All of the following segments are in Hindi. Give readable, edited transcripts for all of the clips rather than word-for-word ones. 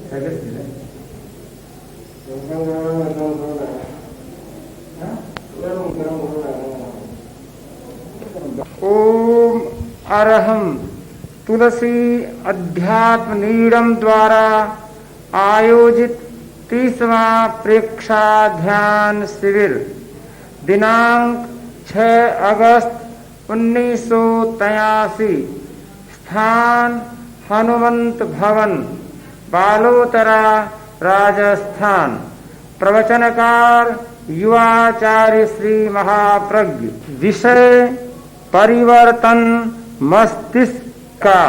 ओम अरहम तुलसी अध्यात्म नीड़म द्वारा आयोजित 30वां प्रेक्षा ध्यान शिविर दिनांक 6 अगस्त 1983, स्थान हनुमंत भवन, बालोतरा, राजस्थान। प्रवचनकार युवाचार्य श्री महाप्रज्ञ। विषय परिवर्तन मस्तिष्क का।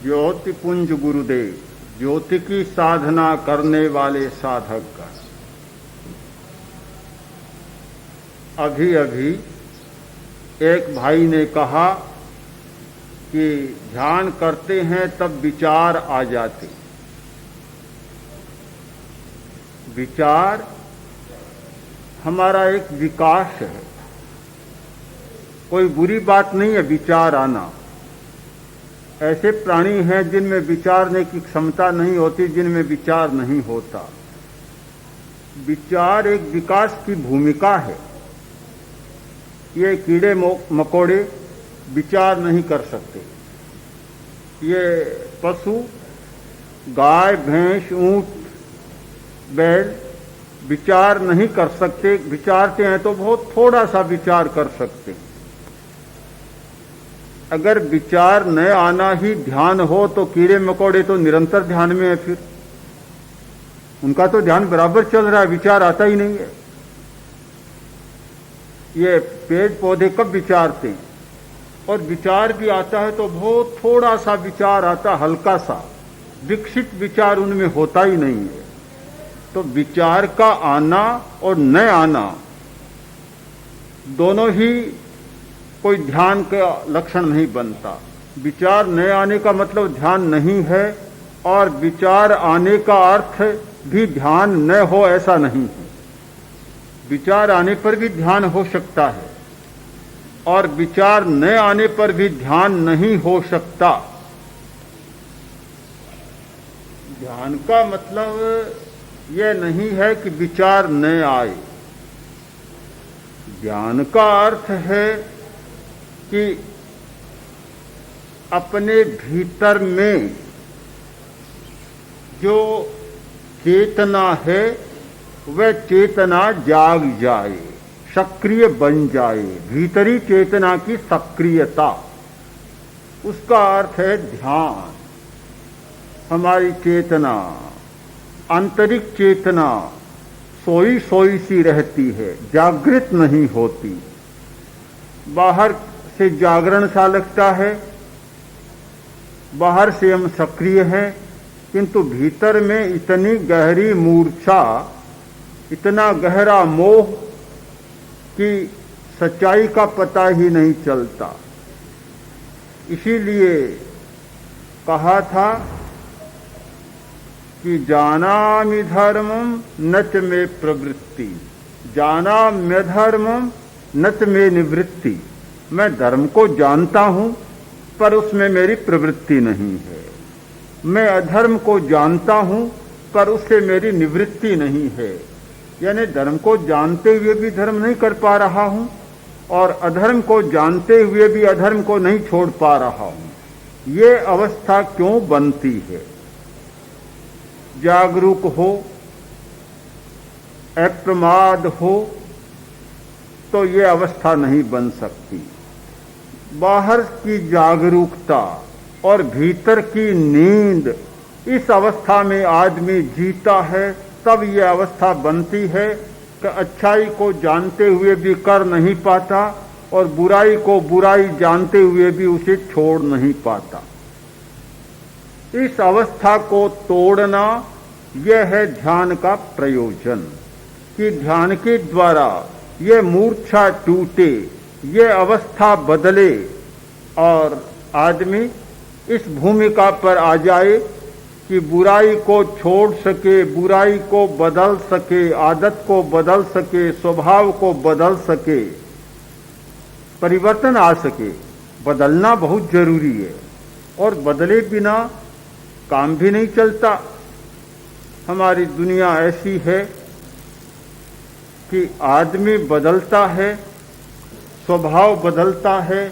ज्योतिपुंज गुरुदेव, ज्योति की साधना करने वाले साधक का। अभी अभी एक भाई ने कहा कि ध्यान करते हैं तब विचार आ जाते। विचार हमारा एक विकास है, कोई बुरी बात नहीं है विचार आना। ऐसे प्राणी हैं जिनमें विचारने की क्षमता नहीं होती, जिनमें विचार नहीं होता। विचार एक विकास की भूमिका है। ये कीड़े मकोड़े विचार नहीं कर सकते। ये पशु, गाय, भैंस, ऊंट, बैल विचार नहीं कर सकते। विचारते हैं तो बहुत थोड़ा सा विचार कर सकते हैं। अगर विचार न आना ही ध्यान हो तो कीड़े मकोड़े तो निरंतर ध्यान में है, फिर उनका तो ध्यान बराबर चल रहा है, विचार आता ही नहीं है। ये पेड़ पौधे कब विचारते हैं, और विचार भी आता है तो बहुत थोड़ा सा विचार आता, हल्का सा, विकसित विचार उनमें होता ही नहीं है। तो विचार का आना और न आना दोनों ही कोई ध्यान का लक्षण नहीं बनता। विचार न आने का मतलब ध्यान नहीं है, और विचार आने का अर्थ भी ध्यान न हो ऐसा नहीं है। विचार आने पर भी ध्यान हो सकता है, और विचार न आने पर भी ध्यान नहीं हो सकता। ध्यान का मतलब यह नहीं है कि विचार न आए। ध्यान का अर्थ है कि अपने भीतर में जो चेतना है वह चेतना जाग जाए, सक्रिय बन जाए। भीतरी चेतना की सक्रियता, उसका अर्थ है ध्यान। हमारी चेतना, आंतरिक चेतना सोई सोई सी रहती है, जागृत नहीं होती। बाहर से जागरण सा लगता है, बाहर से हम सक्रिय हैं, किंतु भीतर में इतनी गहरी मूर्छा, इतना गहरा मोह कि सच्चाई का पता ही नहीं चलता। इसीलिए कहा था कि जानामि धर्मं न च मे प्रवृत्ति, जानाम्य धर्मं न च मे निवृत्ति। मैं धर्म को जानता हूं पर उसमें मेरी प्रवृत्ति नहीं है। मैं अधर्म को जानता हूं पर उससे मेरी निवृत्ति नहीं है। यानी धर्म को जानते हुए भी धर्म नहीं कर पा रहा हूं, और अधर्म को जानते हुए भी अधर्म को नहीं छोड़ पा रहा हूं। ये अवस्था क्यों बनती है? जागरूक हो, अप्रमाद हो तो ये अवस्था नहीं बन सकती। बाहर की जागरूकता और भीतर की नींद, इस अवस्था में आदमी जीता है, तब यह अवस्था बनती है कि अच्छाई को जानते हुए भी कर नहीं पाता, और बुराई को बुराई जानते हुए भी उसे छोड़ नहीं पाता। इस अवस्था को तोड़ना यह है ध्यान का प्रयोजन। कि ध्यान के द्वारा ये मूर्छा टूटे, ये अवस्था बदले और आदमी इस भूमिका पर आ जाए कि बुराई को छोड़ सके, बुराई को बदल सके, आदत को बदल सके, स्वभाव को बदल सके, परिवर्तन आ सके। बदलना बहुत जरूरी है और बदले बिना काम भी नहीं चलता। हमारी दुनिया ऐसी है कि आदमी बदलता है, स्वभाव बदलता है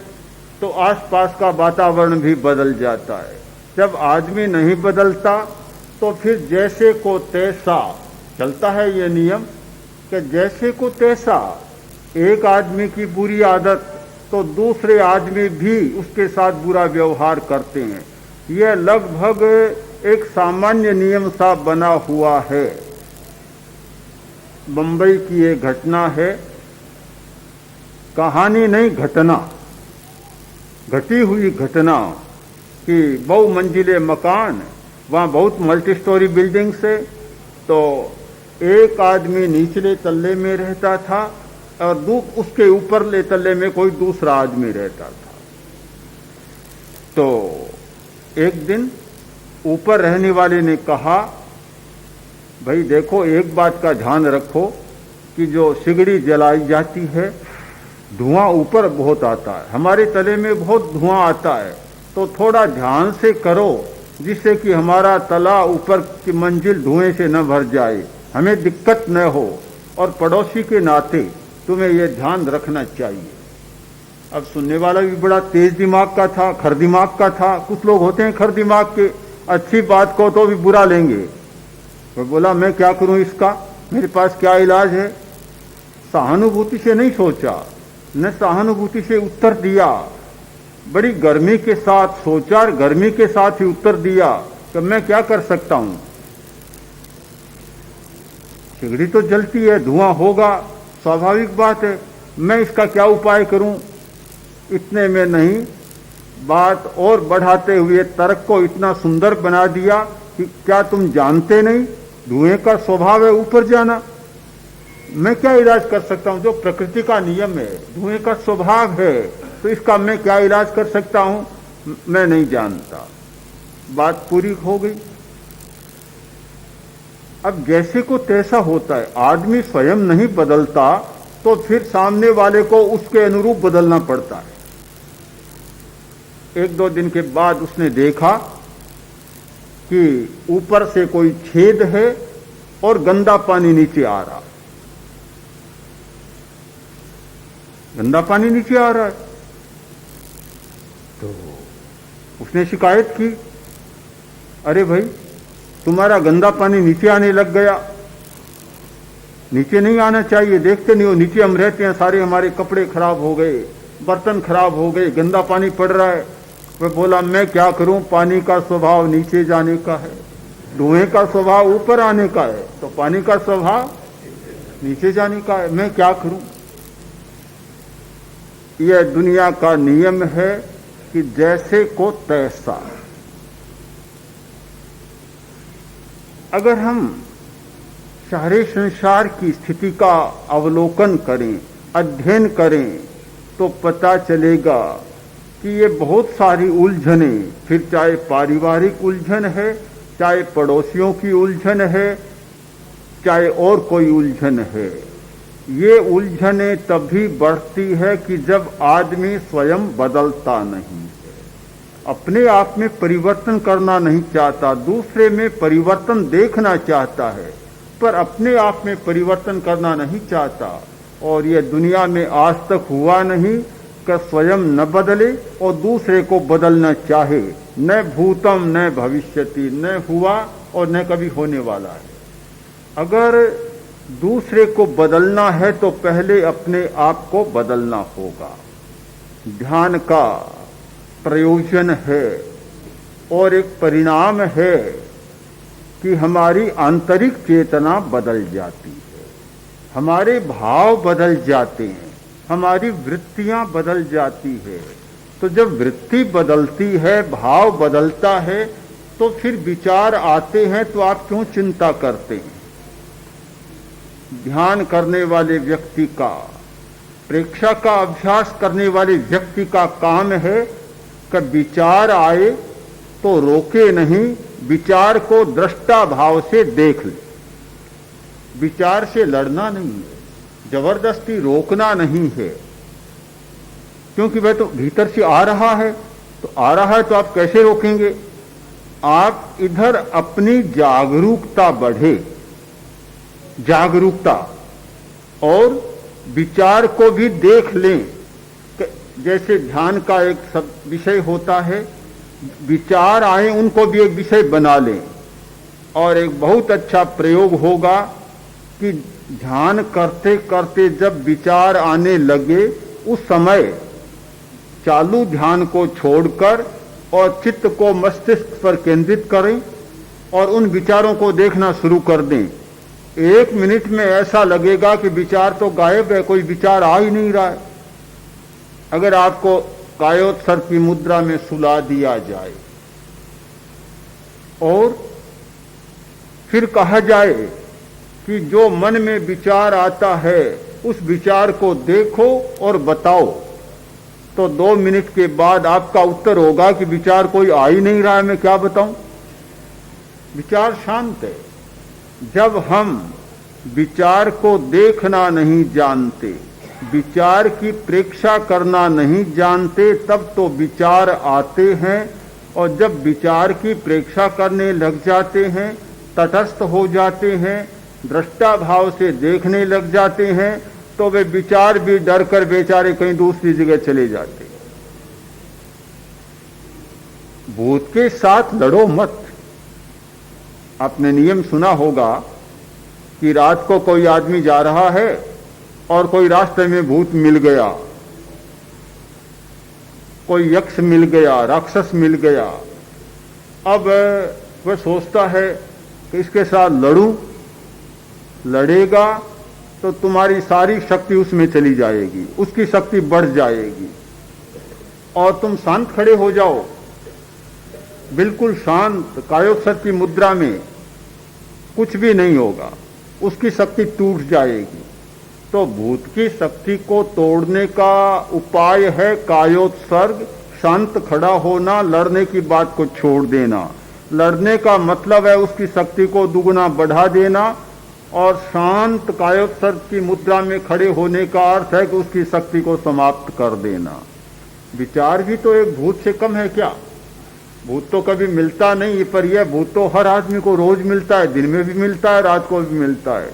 तो आसपास का वातावरण भी बदल जाता है। जब आदमी नहीं बदलता तो फिर जैसे को तैसा चलता है। ये नियम कि जैसे को तैसा, एक आदमी की बुरी आदत तो दूसरे आदमी भी उसके साथ बुरा व्यवहार करते हैं। यह लगभग एक सामान्य नियम सा बना हुआ है। बंबई की एक घटना है, कहानी नहीं घटना, घटी हुई घटना कि बहुमंजिले मकान, वहाँ बहुत मल्टी स्टोरी बिल्डिंग से, तो एक आदमी निचले तल्ले में रहता था और उसके ऊपरले तल्ले में कोई दूसरा आदमी रहता था। तो एक दिन ऊपर रहने वाले ने कहा, भाई देखो एक बात का ध्यान रखो कि जो सिगड़ी जलाई जाती है धुआं ऊपर बहुत आता है, हमारे तले में बहुत धुआं आता है, तो थोड़ा ध्यान से करो जिससे कि हमारा तला ऊपर की मंजिल धुएं से न भर जाए, हमें दिक्कत न हो। और पड़ोसी के नाते तुम्हें यह ध्यान रखना चाहिए। अब सुनने वाला भी बड़ा तेज दिमाग का था, खर दिमाग का था। कुछ लोग होते हैं खर दिमाग के, अच्छी बात को तो भी बुरा लेंगे। वो बोला मैं क्या करूं इसका, मेरे पास क्या इलाज है। सहानुभूति से नहीं सोचा, न सहानुभूति से उत्तर दिया, बड़ी गर्मी के साथ सोचा और गर्मी के साथ ही उत्तर दिया कि मैं क्या कर सकता हूं, सिगड़ी तो जलती है, धुआं होगा, स्वाभाविक बात है, मैं इसका क्या उपाय करूं। इतने में नहीं, बात और बढ़ाते हुए तर्क को इतना सुंदर बना दिया कि क्या तुम जानते नहीं धुएं का स्वभाव है ऊपर जाना, मैं क्या इलाज कर सकता हूं। जो प्रकृति का नियम है, धुएं का स्वभाव है, तो इसका मैं क्या इलाज कर सकता हूं, मैं नहीं जानता। बात पूरी हो गई। अब जैसे को तैसा होता है, आदमी स्वयं नहीं बदलता तो फिर सामने वाले को उसके अनुरूप बदलना पड़ता है। एक दो दिन के बाद उसने देखा कि ऊपर से कोई छेद है और गंदा पानी नीचे आ रहा, गंदा पानी नीचे आ रहा है। तो उसने शिकायत की, अरे भाई तुम्हारा गंदा पानी नीचे आने लग गया, नीचे नहीं आना चाहिए, देखते नहीं हो नीचे हम रहते हैं, सारे हमारे कपड़े खराब हो गए, बर्तन खराब हो गए, गंदा पानी पड़ रहा है। वह बोला मैं क्या करूं, पानी का स्वभाव नीचे जाने का है, धुएं का स्वभाव ऊपर आने का है, तो पानी का स्वभाव नीचे जाने का है, मैं क्या करूं। यह दुनिया का नियम है कि जैसे को तैसा। अगर हम सारे संसार की स्थिति का अवलोकन करें, अध्ययन करें, तो पता चलेगा कि ये बहुत सारी उलझने, फिर चाहे पारिवारिक उलझन है, चाहे पड़ोसियों की उलझन है, चाहे और कोई उलझन है, ये उलझने तभी बढ़ती है कि जब आदमी स्वयं बदलता नहीं है, अपने आप में परिवर्तन करना नहीं चाहता, दूसरे में परिवर्तन देखना चाहता है पर अपने आप में परिवर्तन करना नहीं चाहता। और ये दुनिया में आज तक हुआ नहीं कि स्वयं न बदले और दूसरे को बदलना चाहे। न भूतम न भविष्यति, न हुआ और न कभी होने वाला है। अगर दूसरे को बदलना है तो पहले अपने आप को बदलना होगा। ध्यान का प्रयोजन है और एक परिणाम है कि हमारी आंतरिक चेतना बदल जाती है, हमारे भाव बदल जाते हैं, हमारी वृत्तियां बदल जाती है। तो जब वृत्ति बदलती है, भाव बदलता है, तो फिर विचार आते हैं, तो आप क्यों चिंता करते हैं। ध्यान करने वाले व्यक्ति का, प्रेक्षा का अभ्यास करने वाले व्यक्ति का काम है कि विचार आए तो रोके नहीं, विचार को दृष्टा भाव से देख ले। विचार से लड़ना नहीं है, जबरदस्ती रोकना नहीं है, क्योंकि वह तो भीतर से आ रहा है, तो आ रहा है तो आप कैसे रोकेंगे? आप इधर अपनी जागरूकता बढ़े, जागरूकता, और विचार को भी देख लें। जैसे ध्यान का एक सब विषय होता है, विचार आए उनको भी एक विषय बना लें। और एक बहुत अच्छा प्रयोग होगा कि ध्यान करते करते जब विचार आने लगे, उस समय चालू ध्यान को छोड़कर और चित्त को मस्तिष्क पर केंद्रित करें और उन विचारों को देखना शुरू कर दें। 1 मिनट में ऐसा लगेगा कि विचार तो गायब है, कोई विचार आ ही नहीं रहा है। अगर आपको कायोत्सर्ग की मुद्रा में सुला दिया जाए और फिर कहा जाए कि जो मन में विचार आता है उस विचार को देखो और बताओ, तो 2 मिनट के बाद आपका उत्तर होगा कि विचार कोई आ ही नहीं रहा है, मैं क्या बताऊं। विचार शांत है। जब हम विचार को देखना नहीं जानते, विचार की प्रेक्षा करना नहीं जानते, तब तो विचार आते हैं, और जब विचार की प्रेक्षा करने लग जाते हैं, तटस्थ हो जाते हैं, दृष्टा भाव से देखने लग जाते हैं, तो वे विचार भी डर कर बेचारे कहीं दूसरी जगह चले जाते। भूत के साथ लड़ो मत। आपने नियम सुना होगा कि रात को कोई आदमी जा रहा है और कोई रास्ते में भूत मिल गया, कोई यक्ष मिल गया, राक्षस मिल गया। अब वह सोचता है कि इसके साथ लड़ूं, लड़ेगा तो तुम्हारी सारी शक्ति उसमें चली जाएगी, उसकी शक्ति बढ़ जाएगी, और तुम शांत खड़े हो जाओ, बिल्कुल शांत, कायोत्सर्ग की मुद्रा में, कुछ भी नहीं होगा, उसकी शक्ति टूट जाएगी। तो भूत की शक्ति को तोड़ने का उपाय है कायोत्सर्ग, शांत खड़ा होना, लड़ने की बात को छोड़ देना। लड़ने का मतलब है उसकी शक्ति को दुगुना बढ़ा देना, और शांत कायोत्सर्ग की मुद्रा में खड़े होने का अर्थ है कि उसकी शक्ति को समाप्त कर देना। विचार भी तो एक भूत से कम है क्या? भूत तो कभी मिलता नहीं, पर यह भूत तो हर आदमी को रोज मिलता है, दिन में भी मिलता है, रात को भी मिलता है,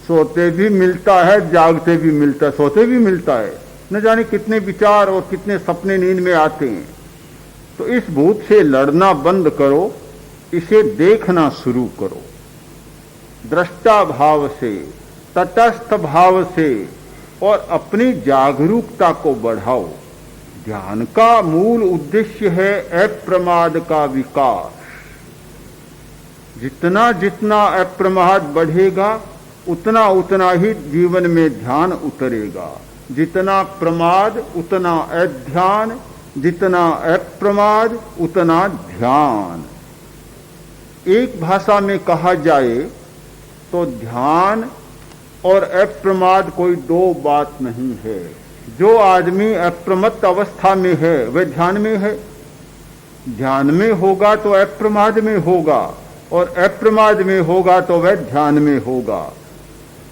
सोते भी मिलता है, जागते भी मिलता है, सोते भी मिलता है। न जाने कितने विचार और कितने सपने नींद में आते हैं। तो इस भूत से लड़ना बंद करो, इसे देखना शुरू करो, दृष्टा भाव से, तटस्थ भाव से, और अपनी जागरूकता को बढ़ाओ। ध्यान का मूल उद्देश्य है अप्रमाद का विकास। जितना जितना अप्रमाद बढ़ेगा, उतना उतना ही जीवन में ध्यान उतरेगा। जितना प्रमाद उतना अध्यान, जितना अप्रमाद उतना ध्यान। एक भाषा में कहा जाए तो ध्यान और अप्रमाद कोई दो बात नहीं है। जो आदमी अप्रमत्त अवस्था में है वह ध्यान में है, ध्यान में होगा तो अप्रमाद में होगा, और अप्रमाद में होगा तो वह ध्यान में होगा।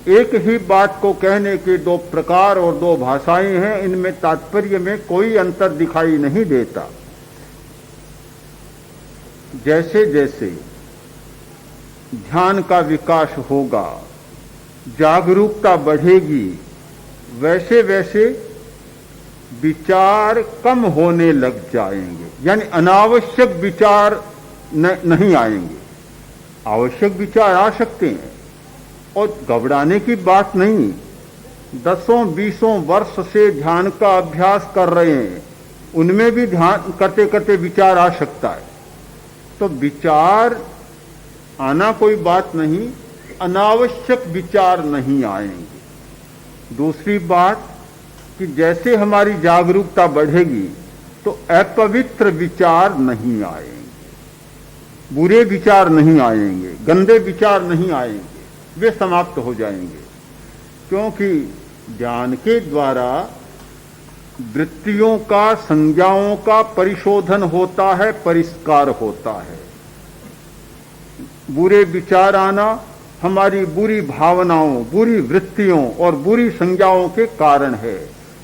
एक ही बात को कहने के दो प्रकार और दो भाषाएं हैं, इनमें तात्पर्य में कोई अंतर दिखाई नहीं देता। जैसे जैसे ध्यान का विकास होगा, जागरूकता बढ़ेगी, वैसे वैसे विचार कम होने लग जाएंगे, यानी अनावश्यक विचार नहीं आएंगे। आवश्यक विचार आ सकते हैं और घबराने की बात नहीं। 10-20 वर्ष से ध्यान का अभ्यास कर रहे हैं, उनमें भी ध्यान करते करते विचार आ सकता है। तो विचार आना कोई बात नहीं, अनावश्यक विचार नहीं आएंगे। दूसरी बात कि जैसे हमारी जागरूकता बढ़ेगी तो अपवित्र विचार नहीं आएंगे, बुरे विचार नहीं आएंगे, गंदे विचार नहीं आएंगे, वे समाप्त हो जाएंगे। क्योंकि ध्यान के द्वारा वृत्तियों का, संज्ञाओं का परिशोधन होता है, परिष्कार होता है। बुरे विचार आना हमारी बुरी भावनाओं, बुरी वृत्तियों और बुरी संज्ञाओं के कारण है।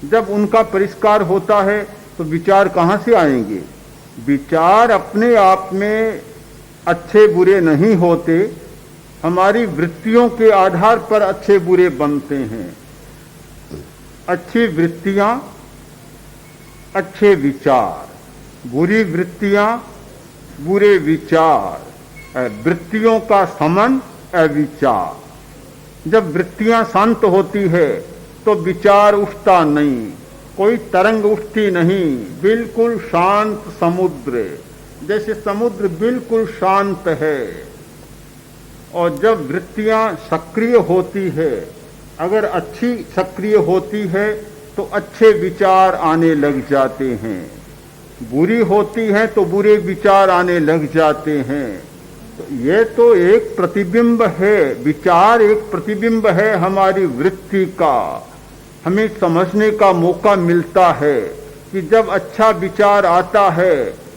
जब उनका परिष्कार होता है तो विचार कहां से आएंगे? विचार अपने आप में अच्छे बुरे नहीं होते, हमारी वृत्तियों के आधार पर अच्छे बुरे बनते हैं। अच्छी वृत्तियां, अच्छे विचार, बुरी वृत्तियां, बुरे विचार, वृत्तियों का समन, अविचार। जब वृत्तियां शांत होती है तो विचार उठता नहीं, कोई तरंग उठती नहीं, बिल्कुल शांत समुद्र, जैसे समुद्र बिल्कुल शांत है। और जब वृत्तियां सक्रिय होती है, अगर अच्छी सक्रिय होती है तो अच्छे विचार आने लग जाते हैं, बुरी होती है तो बुरे विचार आने लग जाते हैं। तो ये तो एक प्रतिबिंब है, विचार एक प्रतिबिंब है हमारी वृत्ति का। हमें समझने का मौका मिलता है कि जब अच्छा विचार आता है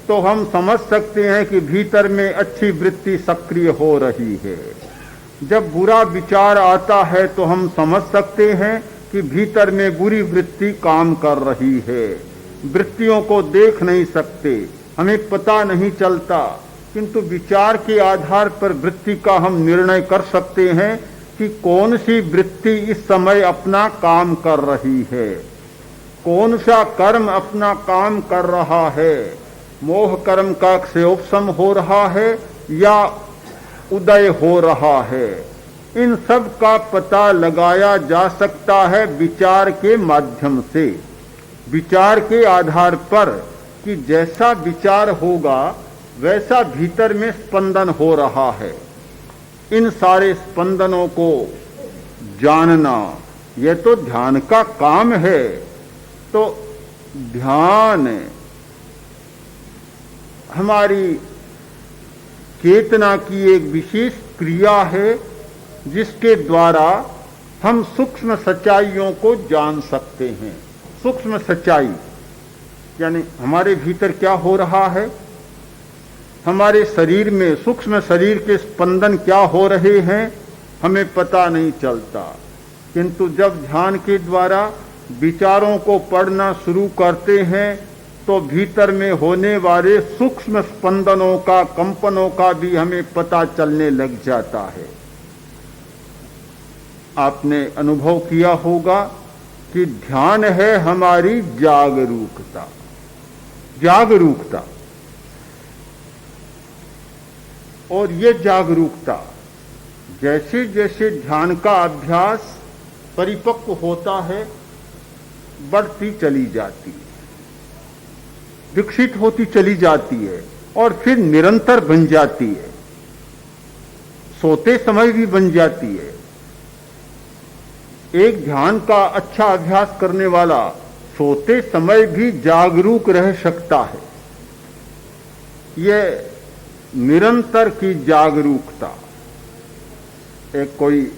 तो हम समझ सकते हैं कि भीतर में अच्छी वृत्ति सक्रिय हो रही है। जब बुरा विचार आता है तो हम समझ सकते हैं कि भीतर में बुरी वृत्ति काम कर रही है। वृत्तियों को देख नहीं सकते, हमें पता नहीं चलता, किंतु विचार के आधार पर वृत्ति का हम निर्णय कर सकते हैं कि कौन सी वृत्ति इस समय अपना काम कर रही है, कौन सा कर्म अपना काम कर रहा है। मोह कर्म का क्षयोपशम हो रहा है या उदय हो रहा है। इन सब का पता लगाया जा सकता है विचार के माध्यम से। विचार के आधार पर कि जैसा विचार होगा वैसा भीतर में स्पंदन हो रहा है। इन सारे स्पंदनों को जानना यह तो ध्यान का काम है। तो ध्यान हमारी चेतना की एक विशेष क्रिया है जिसके द्वारा हम सूक्ष्म सच्चाइयों को जान सकते हैं। सूक्ष्म सच्चाई यानी हमारे भीतर क्या हो रहा है, हमारे शरीर में सूक्ष्म शरीर के स्पंदन क्या हो रहे हैं हमें पता नहीं चलता, किंतु जब ध्यान के द्वारा विचारों को पढ़ना शुरू करते हैं तो भीतर में होने वाले सूक्ष्म स्पंदनों का, कंपनों का भी हमें पता चलने लग जाता है। आपने अनुभव किया होगा कि ध्यान है हमारी जागरूकता। जागरूकता और ये जागरूकता जैसे जैसे ध्यान का अभ्यास परिपक्व होता है बढ़ती चली जाती है, विकसित होती चली जाती है और फिर निरंतर बन जाती है, सोते समय भी बन जाती है। एक ध्यान का अच्छा अभ्यास करने वाला सोते समय भी जागरूक रह सकता है। यह निरंतर की जागरूकता। एक कोई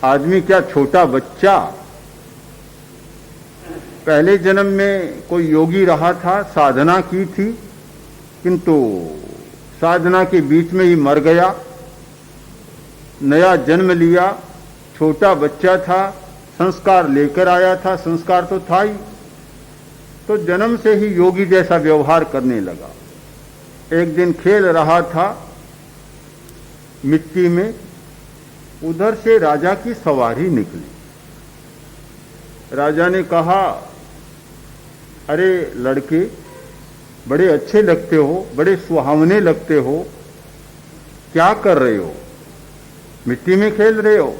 आदमी क्या छोटा बच्चा पहले जन्म में कोई योगी रहा था, साधना की थी, किंतु साधना के बीच में ही मर गया, नया जन्म लिया, छोटा बच्चा था, संस्कार लेकर आया था, संस्कार तो था ही, तो जन्म से ही योगी जैसा व्यवहार करने लगा। एक दिन खेल रहा था मिट्टी में, उधर से राजा की सवारी निकली। राजा ने कहा, अरे लड़के बड़े अच्छे लगते हो, बड़े सुहावने लगते हो, क्या कर रहे हो, मिट्टी में खेल रहे हो।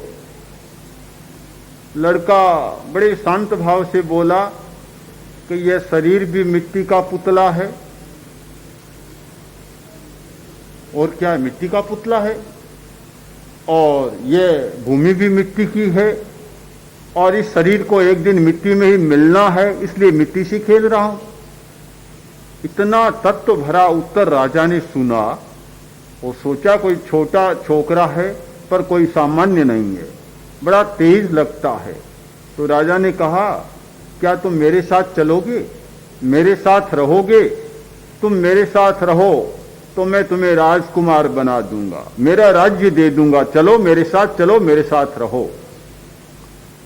लड़का बड़े शांत भाव से बोला कि यह शरीर भी मिट्टी का पुतला है। और क्या मिट्टी का पुतला है, और यह भूमि भी मिट्टी की है, और इस शरीर को एक दिन मिट्टी में ही मिलना है, इसलिए मिट्टी से खेल रहा हूं। इतना तत्व भरा उत्तर राजा ने सुना और सोचा कोई छोटा छोकरा है, पर कोई सामान्य नहीं है, बड़ा तेज लगता है। तो राजा ने कहा, क्या तुम मेरे साथ चलोगे, मेरे साथ रहोगे? तुम मेरे साथ रहो तो मैं तुम्हें राजकुमार बना दूंगा, मेरा राज्य दे दूंगा, चलो मेरे साथ, चलो मेरे साथ रहो।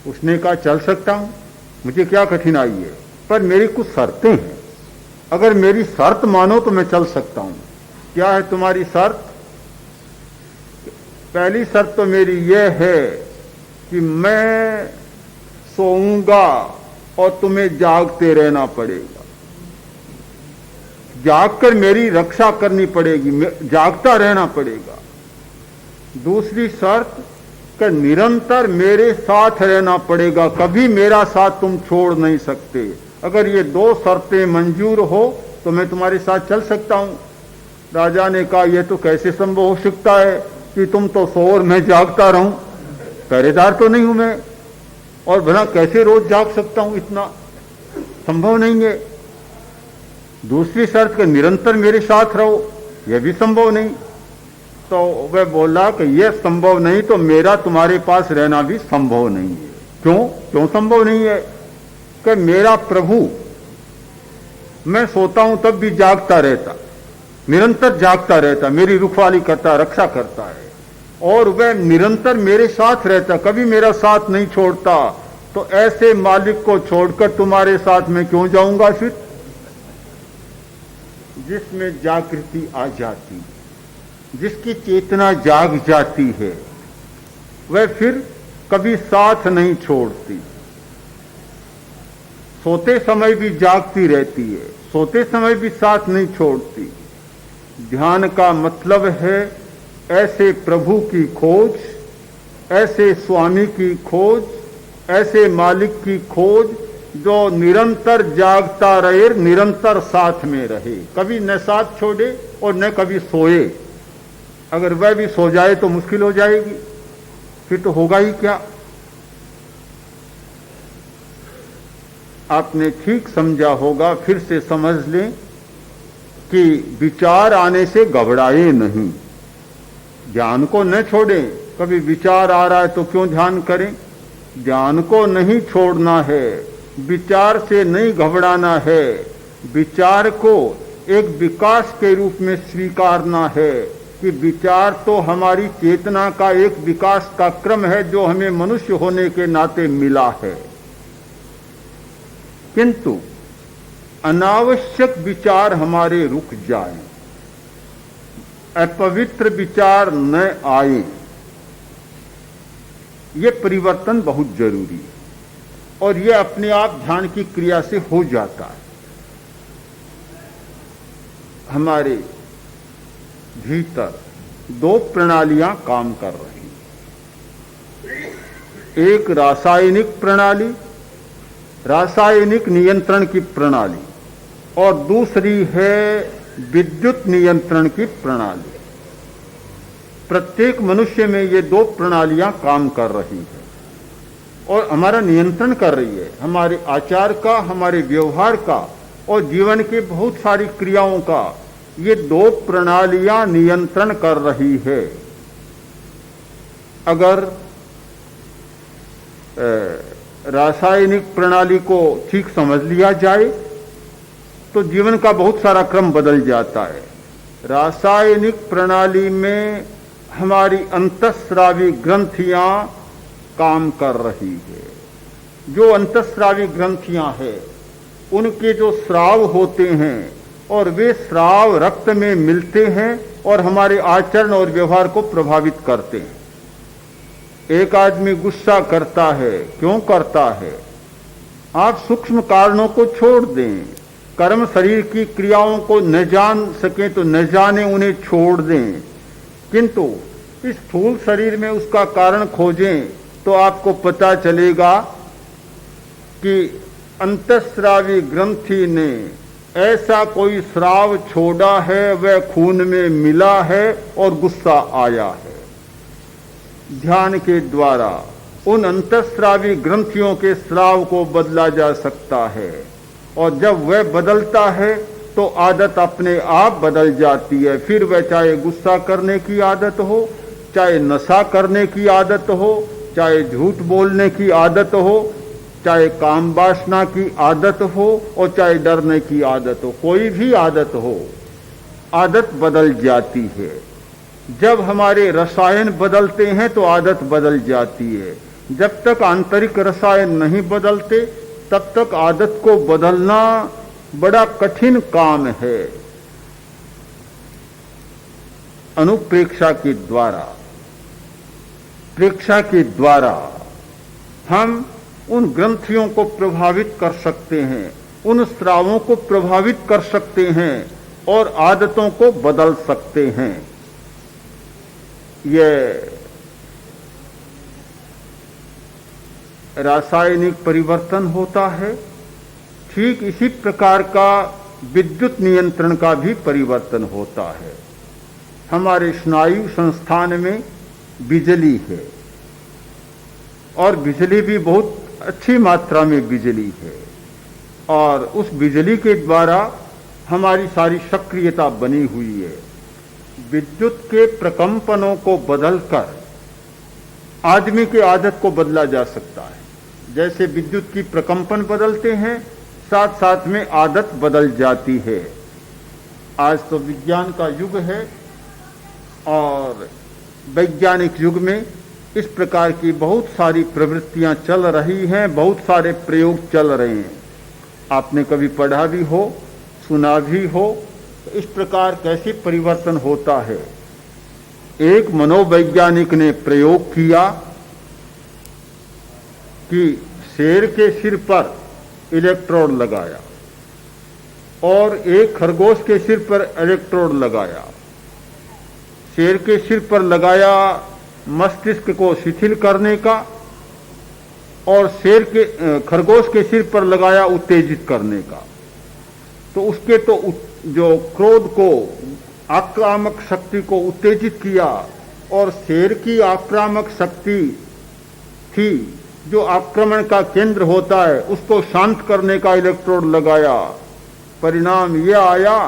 उसने कहा, चल सकता हूं, मुझे क्या कठिनाई है, पर मेरी कुछ शर्तें हैं, अगर मेरी शर्त मानो तो मैं चल सकता हूं। क्या है तुम्हारी शर्त? पहली शर्त तो मेरी यह है कि मैं सोऊंगा और तुम्हें जागते रहना पड़ेगा, जागकर मेरी रक्षा करनी पड़ेगी, जागता रहना पड़ेगा। दूसरी शर्त कि निरंतर मेरे साथ रहना पड़ेगा, कभी मेरा साथ तुम छोड़ नहीं सकते। अगर ये दो शर्तें मंजूर हो तो मैं तुम्हारे साथ चल सकता हूं। राजा ने कहा, यह तो कैसे संभव हो सकता है कि तुम तो सो और मैं जागता रहूं, पहरेदार तो नहीं हूं मैं, और भला कैसे रोज जाग सकता हूं, इतना संभव नहीं है। दूसरी शर्त कि निरंतर मेरे साथ रहो, यह भी संभव नहीं। तो वह बोला कि यह संभव नहीं तो मेरा तुम्हारे पास रहना भी संभव नहीं है। क्यों संभव नहीं है? कि मेरा प्रभु, मैं सोता हूं तब भी जागता रहता, निरंतर जागता रहता, मेरी रखवाली करता, रक्षा करता है, और वह निरंतर मेरे साथ रहता, कभी मेरा साथ नहीं छोड़ता। तो ऐसे मालिक को छोड़कर तुम्हारे साथ मैं क्यों जाऊंगा? फिर जिसमें जागृति आ जाती, जिसकी चेतना जाग जाती है, वह फिर कभी साथ नहीं छोड़ती, सोते समय भी जागती रहती है, सोते समय भी साथ नहीं छोड़ती। ध्यान का मतलब है ऐसे प्रभु की खोज, ऐसे स्वामी की खोज, ऐसे मालिक की खोज जो निरंतर जागता रहे, निरंतर साथ में रहे, कभी न साथ छोड़े और न कभी सोए। अगर वह भी सो जाए तो मुश्किल हो जाएगी, फिर तो होगा ही क्या। आपने ठीक समझा होगा, फिर से समझ लें कि विचार आने से घबराए नहीं, ध्यान को न छोड़ें। कभी विचार आ रहा है तो क्यों ध्यान करें? ध्यान को नहीं छोड़ना है, विचार से नहीं घबराना है, विचार को एक विकास के रूप में स्वीकारना है कि विचार तो हमारी चेतना का एक विकास का क्रम है जो हमें मनुष्य होने के नाते मिला है। किंतु अनावश्यक विचार हमारे रुक जाएं, अपवित्र विचार न आए, ये परिवर्तन बहुत जरूरी है, और ये अपने आप ध्यान की क्रिया से हो जाता है। हमारे भीतर दो प्रणालियां काम कर रही हैं, एक रासायनिक प्रणाली, रासायनिक नियंत्रण की प्रणाली, और दूसरी है विद्युत नियंत्रण की प्रणाली। प्रत्येक मनुष्य में ये दो प्रणालियां काम कर रही है और हमारा नियंत्रण कर रही है, हमारे आचार का, हमारे व्यवहार का और जीवन के बहुत सारी क्रियाओं का ये दो प्रणालियां नियंत्रण कर रही है। अगर रासायनिक प्रणाली को ठीक समझ लिया जाए तो जीवन का बहुत सारा क्रम बदल जाता है। रासायनिक प्रणाली में हमारी अंतःस्रावी ग्रंथियां काम कर रही है। जो अंतःस्रावी ग्रंथियां हैं उनके जो स्राव होते हैं और वे स्राव रक्त में मिलते हैं और हमारे आचरण और व्यवहार को प्रभावित करते हैं। एक आदमी गुस्सा करता है, क्यों करता है? आप सूक्ष्म कारणों को छोड़ दें, कर्म शरीर की क्रियाओं को न जान सकें तो न जाने, उन्हें छोड़ दें, किंतु इस स्थूल शरीर में उसका कारण खोजें तो आपको पता चलेगा कि अंतःस्रावी ग्रंथि ने ऐसा कोई स्राव छोड़ा है, वह खून में मिला है और गुस्सा आया है। ध्यान के द्वारा उन अंतःस्रावी ग्रंथियों के स्राव को बदला जा सकता है, और जब वह बदलता है तो आदत अपने आप बदल जाती है। फिर वह चाहे गुस्सा करने की आदत हो, चाहे नशा करने की आदत हो, चाहे झूठ बोलने की आदत हो, चाहे काम वासना की आदत हो और चाहे डरने की आदत हो, कोई भी आदत हो, आदत बदल जाती है। जब हमारे रसायन बदलते हैं तो आदत बदल जाती है। जब तक आंतरिक रसायन नहीं बदलते तब तक आदत को बदलना बड़ा कठिन काम है। अनुप्रेक्षा के द्वारा, प्रेक्षा के द्वारा हम उन ग्रंथियों को प्रभावित कर सकते हैं, उन स्रावों को प्रभावित कर सकते हैं और आदतों को बदल सकते हैं। यह रासायनिक परिवर्तन होता है। ठीक इसी प्रकार का विद्युत नियंत्रण का भी परिवर्तन होता है। हमारे स्नायु संस्थान में बिजली है और बिजली भी बहुत अच्छी मात्रा में बिजली है और उस बिजली के द्वारा हमारी सारी सक्रियता बनी हुई है। विद्युत के प्रकंपनों को बदलकर आदमी की आदत को बदला जा सकता है। जैसे विद्युत की प्रकंपन बदलते हैं, साथ साथ में आदत बदल जाती है। आज तो विज्ञान का युग है और वैज्ञानिक युग में इस प्रकार की बहुत सारी प्रवृत्तियां चल रही हैं, बहुत सारे प्रयोग चल रहे हैं। आपने कभी पढ़ा भी हो, सुना भी हो, तो इस प्रकार कैसे परिवर्तन होता है। एक मनोवैज्ञानिक ने प्रयोग किया कि शेर के सिर पर इलेक्ट्रोड लगाया और एक खरगोश के सिर पर इलेक्ट्रोड लगाया। शेर के सिर पर लगाया मस्तिष्क को शिथिल करने का और खरगोश के सिर पर लगाया उत्तेजित करने का। तो उसके तो जो क्रोध को, आक्रामक शक्ति को उत्तेजित किया और शेर की आक्रामक शक्ति थी जो आक्रमण का केंद्र होता है, उसको शांत करने का इलेक्ट्रोड लगाया। परिणाम यह आया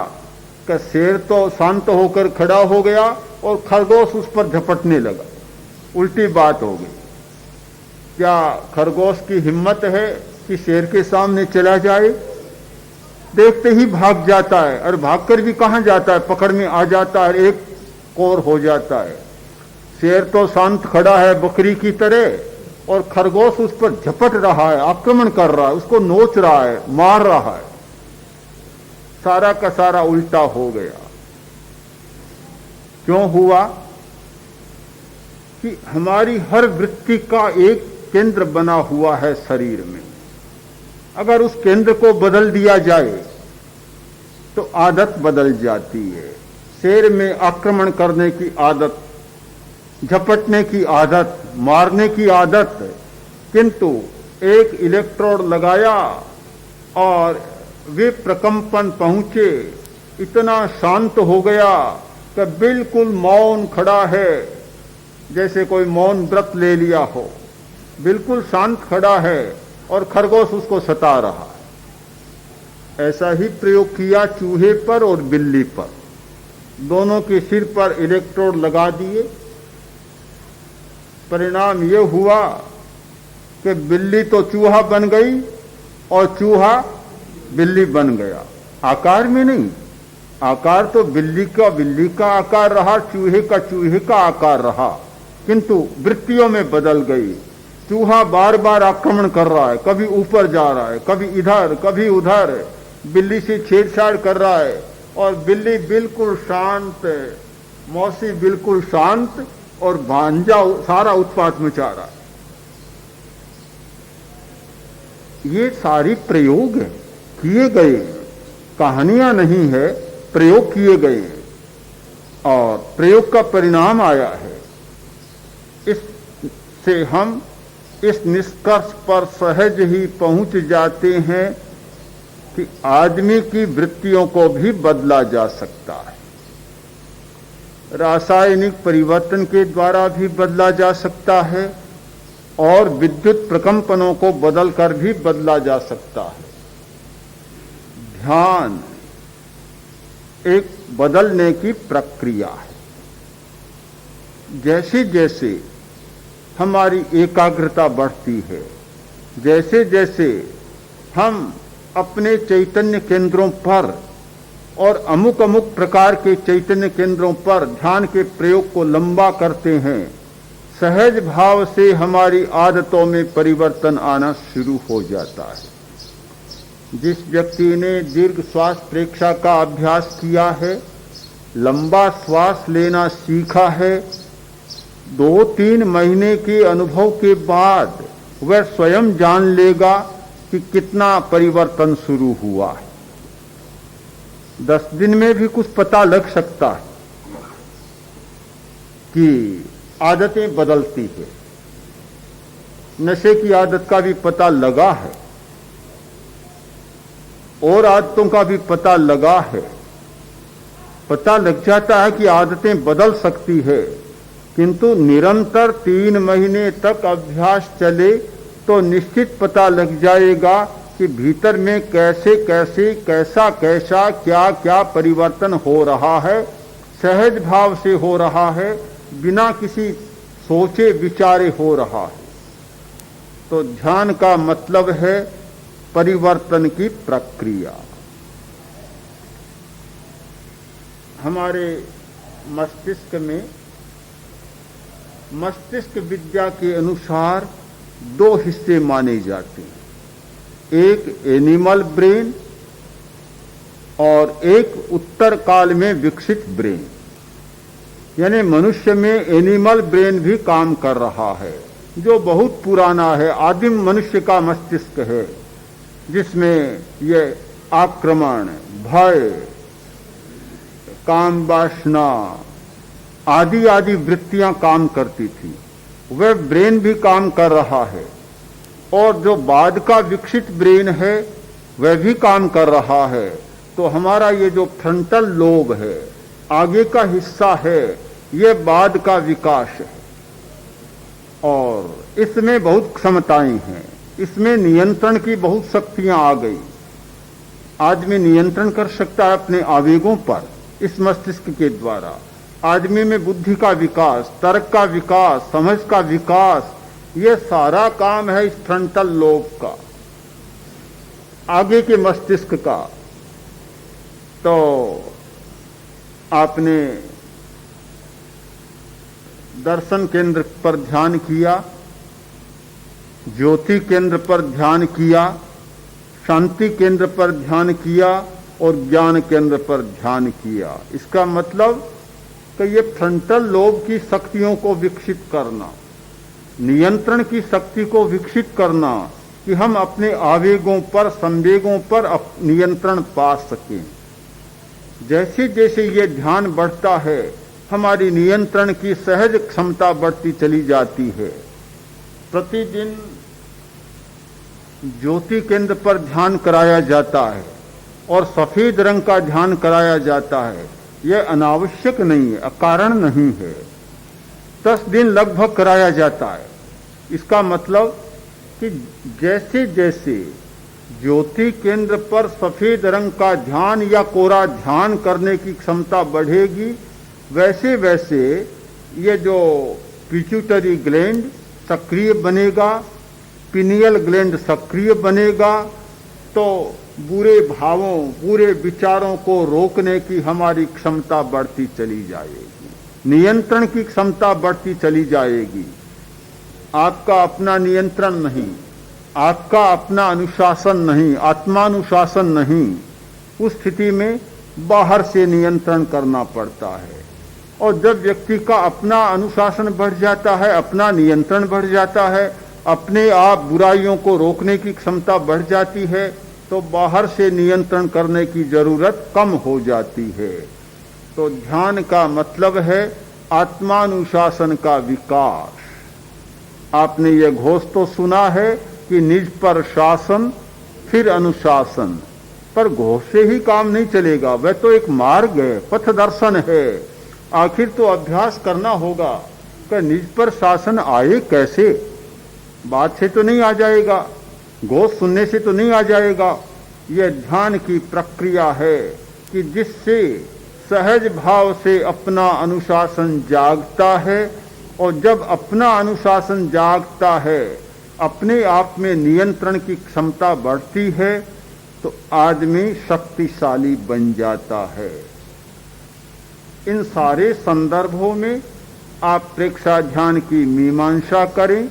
कि शेर तो शांत होकर खड़ा हो गया और खरगोश उस पर झपटने लगा। उल्टी बात हो गई। क्या खरगोश की हिम्मत है कि शेर के सामने चला जाए? देखते ही भाग जाता है और भागकर भी कहां जाता है, पकड़ में आ जाता है, एक कोर हो जाता है। शेर तो शांत खड़ा है बकरी की तरह और खरगोश उस पर झपट रहा है, आक्रमण कर रहा है, उसको नोच रहा है, मार रहा है। सारा का सारा उल्टा हो गया। क्यों हुआ? कि हमारी हर वृत्ति का एक केंद्र बना हुआ है शरीर में। अगर उस केंद्र को बदल दिया जाए तो आदत बदल जाती है। शेर में आक्रमण करने की आदत, झपटने की आदत, मारने की आदत, किंतु एक इलेक्ट्रोड लगाया और वे प्रकंपन पहुंचे, इतना शांत हो गया कि बिल्कुल मौन खड़ा है, जैसे कोई मौन व्रत ले लिया हो, बिल्कुल शांत खड़ा है और खरगोश उसको सता रहा है। ऐसा ही प्रयोग किया चूहे पर और बिल्ली पर। दोनों के सिर पर इलेक्ट्रोड लगा दिए। परिणाम यह हुआ कि बिल्ली तो चूहा बन गई और चूहा बिल्ली बन गया। आकार में नहीं, आकार तो बिल्ली का आकार रहा, चूहे का आकार रहा, किंतु वृत्तियों में बदल गई। चूहा बार बार आक्रमण कर रहा है, कभी ऊपर जा रहा है, कभी इधर कभी उधर, बिल्ली से छेड़छाड़ कर रहा है और बिल्ली बिल्कुल शांत, मौसी बिल्कुल शांत और भांजा सारा उत्पात मचा रहा है। ये सारी प्रयोग किए गए, कहानियां नहीं है, प्रयोग किए गए और प्रयोग का परिणाम आया है। इससे हम इस निष्कर्ष पर सहज ही पहुंच जाते हैं कि आदमी की वृत्तियों को भी बदला जा सकता है। रासायनिक परिवर्तन के द्वारा भी बदला जा सकता है और विद्युत प्रकंपनों को बदलकर भी बदला जा सकता है। ध्यान एक बदलने की प्रक्रिया है। जैसे जैसे हमारी एकाग्रता बढ़ती है, जैसे जैसे हम अपने चैतन्य केंद्रों पर और अमुक अमुक प्रकार के चैतन्य केंद्रों पर ध्यान के प्रयोग को लंबा करते हैं, सहज भाव से हमारी आदतों में परिवर्तन आना शुरू हो जाता है। जिस व्यक्ति ने दीर्घ श्वास प्रेक्षा का अभ्यास किया है, लंबा श्वास लेना सीखा है, 2-3 महीने के अनुभव के बाद वह स्वयं जान लेगा कि कितना परिवर्तन शुरू हुआ है। 10 दिन में भी कुछ पता लग सकता है कि आदतें बदलती है। नशे की आदत का भी पता लगा है और आदतों का भी पता लगा है। पता लग जाता है कि आदतें बदल सकती है, किंतु निरंतर 3 महीने तक अभ्यास चले तो निश्चित पता लग जाएगा कि भीतर में कैसे कैसे कैसा कैसा क्या क्या परिवर्तन हो रहा है, सहज भाव से हो रहा है, बिना किसी सोचे विचारे हो रहा है। तो ध्यान का मतलब है परिवर्तन की प्रक्रिया। हमारे मस्तिष्क में मस्तिष्क विद्या के अनुसार 2 हिस्से माने जाते हैं, एक एनिमल ब्रेन और एक उत्तर काल में विकसित ब्रेन। यानी मनुष्य में एनिमल ब्रेन भी काम कर रहा है, जो बहुत पुराना है, आदिम मनुष्य का मस्तिष्क है, जिसमें ये आक्रमण, भय, काम वासना आदि आदि वृत्तियां काम करती थी। वह ब्रेन भी काम कर रहा है और जो बाद का विकसित ब्रेन है वह भी काम कर रहा है। तो हमारा ये जो फ्रंटल लोब है, आगे का हिस्सा है, ये बाद का विकास है और इसमें बहुत क्षमताएं हैं, इसमें नियंत्रण की बहुत शक्तियां आ गई। आदमी नियंत्रण कर सकता है अपने आवेगों पर इस मस्तिष्क के द्वारा। आदमी में बुद्धि का विकास, तर्क का विकास, समझ का विकास, ये सारा काम है इस फ्रंटल लोब का, आगे के मस्तिष्क का। तो आपने दर्शन केंद्र पर ध्यान किया, ज्योति केंद्र पर ध्यान किया, शांति केंद्र पर ध्यान किया और ज्ञान केंद्र पर ध्यान किया। इसका मतलब कि ये फ्रंटल लोब की शक्तियों को विकसित करना, नियंत्रण की शक्ति को विकसित करना, कि हम अपने आवेगों पर, संवेगों पर नियंत्रण पा सकें। जैसे जैसे ये ध्यान बढ़ता है, हमारी नियंत्रण की सहज क्षमता बढ़ती चली जाती है। प्रतिदिन ज्योति केंद्र पर ध्यान कराया जाता है और सफेद रंग का ध्यान कराया जाता है। यह अनावश्यक नहीं है, अकारण नहीं है। 10 दिन लगभग कराया जाता है। इसका मतलब कि जैसे जैसे ज्योति केंद्र पर सफेद रंग का ध्यान या कोरा ध्यान करने की क्षमता बढ़ेगी, वैसे वैसे ये जो पिट्यूटरी ग्लैंड सक्रिय बनेगा, पिनियल ग्लैंड सक्रिय बनेगा, तो बुरे भावों, बुरे विचारों को रोकने की हमारी क्षमता बढ़ती चली जाएगी, नियंत्रण की क्षमता बढ़ती चली जाएगी। आपका अपना नियंत्रण नहीं, आपका अपना अनुशासन नहीं, आत्मानुशासन नहीं, उस स्थिति में बाहर से नियंत्रण करना पड़ता है। और जब व्यक्ति का अपना अनुशासन बढ़ जाता है, अपना नियंत्रण बढ़ जाता है, अपने आप बुराइयों को रोकने की क्षमता बढ़ जाती है, तो बाहर से नियंत्रण करने की जरूरत कम हो जाती है। तो ध्यान का मतलब है आत्मानुशासन का विकास। आपने ये घोष तो सुना है कि निज पर शासन फिर अनुशासन, पर घोष से ही काम नहीं चलेगा, वह तो एक मार्ग है, पथ दर्शन है। आखिर तो अभ्यास करना होगा कि निज पर शासन आए कैसे। बात से तो नहीं आ जाएगा, घोष सुनने से तो नहीं आ जाएगा। यह ध्यान की प्रक्रिया है कि जिससे सहज भाव से अपना अनुशासन जागता है, और जब अपना अनुशासन जागता है, अपने आप में नियंत्रण की क्षमता बढ़ती है, तो आदमी शक्तिशाली बन जाता है। इन सारे संदर्भों में आप प्रेक्षा ध्यान की मीमांसा करें,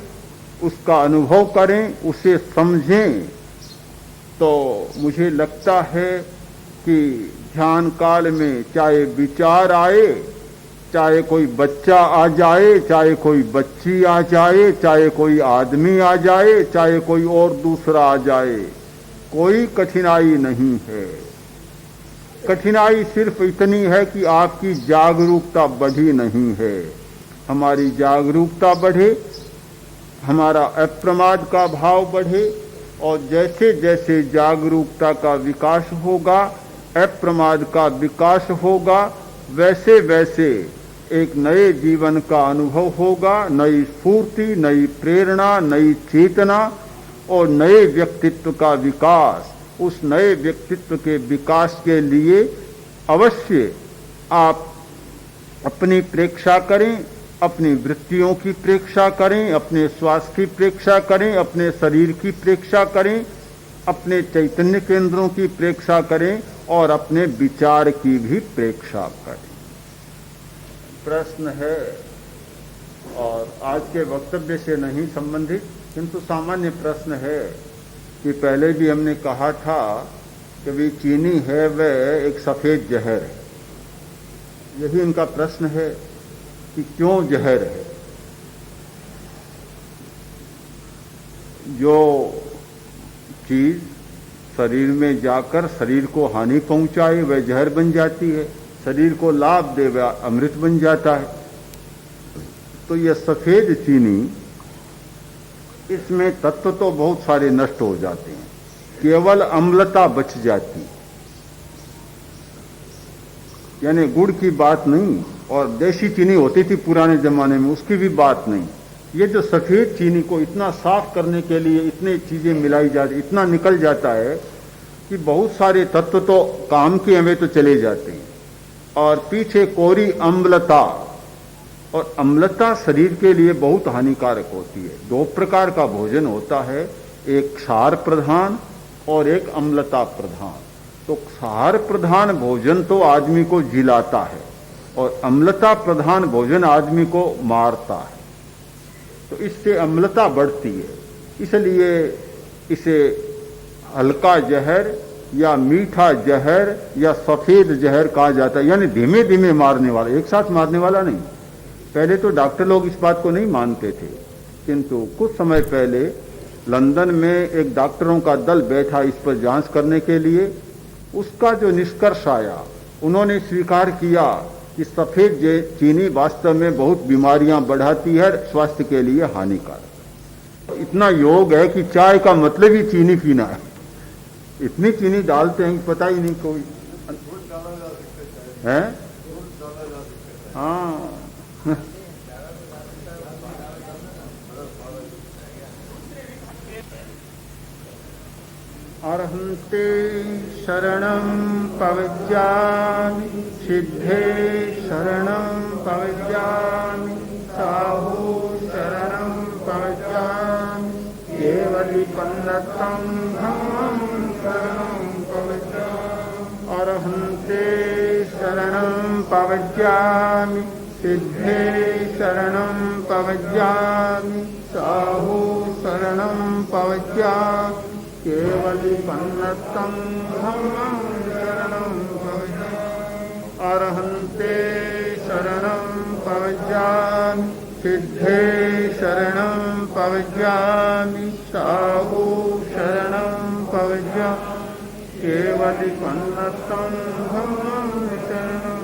उसका अनुभव करें, उसे समझें, तो मुझे लगता है कि ध्यान काल में चाहे विचार आए, चाहे कोई बच्चा आ जाए, चाहे कोई बच्ची आ जाए, चाहे कोई आदमी आ जाए, चाहे कोई और दूसरा आ जाए, कोई कठिनाई नहीं है। कठिनाई सिर्फ इतनी है कि आपकी जागरूकता बढ़ी नहीं है। हमारी जागरूकता बढ़े, हमारा अप्रमाद का भाव बढ़े, और जैसे जैसे जागरूकता का विकास होगा, अप्रमाद का विकास होगा, वैसे वैसे एक नए जीवन का अनुभव होगा, नई स्फूर्ति, नई प्रेरणा, नई चेतना और नए व्यक्तित्व का विकास। उस नए व्यक्तित्व के विकास के लिए अवश्य आप अपनी प्रेक्षा करें, अपनी वृत्तियों की प्रेक्षा करें, अपने स्वास्थ्य की प्रेक्षा करें, अपने शरीर की प्रेक्षा करें, अपने चैतन्य केंद्रों की प्रेक्षा करें और अपने विचार की भी प्रेक्षा करें। प्रश्न है, और आज के वक्तव्य से नहीं संबंधित, किंतु सामान्य प्रश्न है कि पहले भी हमने कहा था कि भी चीनी है वह एक सफेद जहर है। यही इनका प्रश्न है कि क्यों जहर है। जो चीज शरीर में जाकर शरीर को हानि पहुंचाए वह जहर बन जाती है, शरीर को लाभ दे वह अमृत बन जाता है। तो यह सफेद चीनी, इसमें तत्व तो बहुत सारे नष्ट हो जाते हैं, केवल अम्लता बच जाती, यानी गुड़ की बात नहीं। और देसी चीनी होती थी पुराने जमाने में, उसकी भी बात नहीं। ये जो सफेद चीनी को इतना साफ करने के लिए इतनी चीजें मिलाई जाती, इतना निकल जाता है कि बहुत सारे तत्व तो काम के हमें तो चले जाते हैं, और पीछे कोरी अम्लता, और अम्लता शरीर के लिए बहुत हानिकारक होती है। दो प्रकार का भोजन होता है, एक क्षार प्रधान और एक अम्लता प्रधान। तो क्षार प्रधान भोजन तो आदमी को जिलाता है, और अम्लता प्रधान भोजन आदमी को मारता है। तो इससे अम्लता बढ़ती है, इसलिए इसे हल्का जहर या मीठा जहर या सफेद जहर कहा जाता है, यानी धीमे धीमे मारने वाला, एक साथ मारने वाला नहीं। पहले तो डॉक्टर लोग इस बात को नहीं मानते थे, किंतु कुछ समय पहले लंदन में एक डॉक्टरों का दल बैठा इस पर जांच करने के लिए। उसका जो निष्कर्ष आया, उन्होंने स्वीकार किया कि सफेद चीनी वास्तव में बहुत बीमारियां बढ़ाती है, स्वास्थ्य के लिए हानिकारक। इतना योग है कि चाय का मतलब ही चीनी पीना है, इतनी चीनी डालते हैं पता ही नहीं कोई है। हाँ अर्हन्ते शरणं पवज्यामि, सिद्धे शरणं पवज्यामि, साहु शरणं पवज्यामि, केवलिपन्नतं धम्मं शरणं पवज्यामि। अर्हन्ते शरणं पवज्यामि, सिद्धे शरणं पवज्यामि, साहु शरणं पवज्यामि, केवलिपन्नतं धम्मं शरणं पवज्यामि। अर्हन्ते शरणं पवज्यामि, सिद्धे शरणं पवज्यामि, साहु शरणं पवज्यामि, केवलिपन्नतं धम्मं शरणं